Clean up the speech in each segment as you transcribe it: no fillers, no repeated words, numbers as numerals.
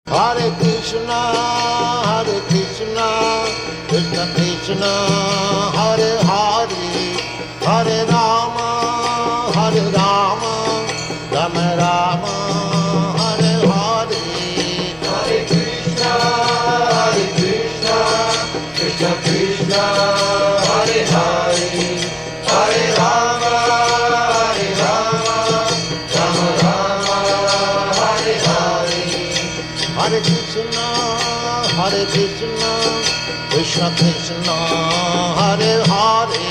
Hare Krishna, Krishna Krishna, Hare Hare, Hare Rama, Rama Rama, Hare Hare. Hare Krishna, Krishna Krishna, Hare Hare, Hare Rama, Rama Rama, Hare Hare. Hare Krishna, Krishna Krishna, Hare Hare,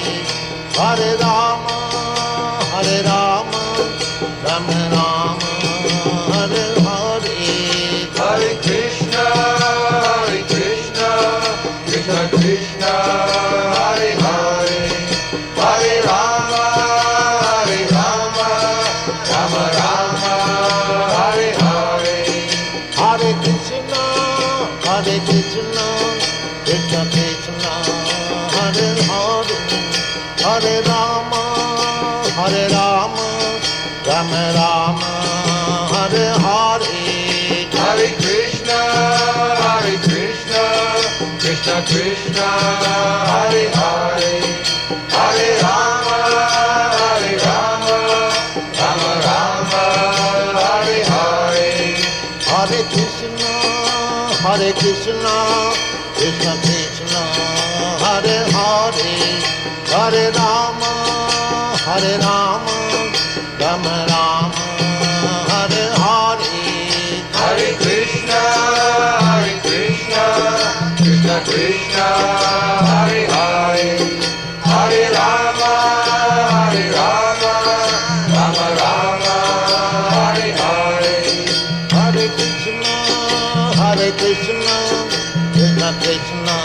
Hare Rama, Rama Rama, Hare Hare. Hare Krishna, Krishna Krishna, Hare Hare, Hare Rama, Rama Rama, Hare Hare. Hare Krishna, Krishna Krishna, Hare Hare, Hare Rama, Rama Rama, Hare Hare. Hare Krishna, Krishna Krishna, Hare Hare, Hare Rama, Rama Rama, Hare Hare. Hare Krishna, Krishna Krishna, Hare Hare, Hare Rama, Rama Rama, Hare Hare. Hare Krishna, Krishna Krishna, Hare Hare, Hare Rama, Rama Rama, Hare Hare. Hare Krishna, Krishna Krishna,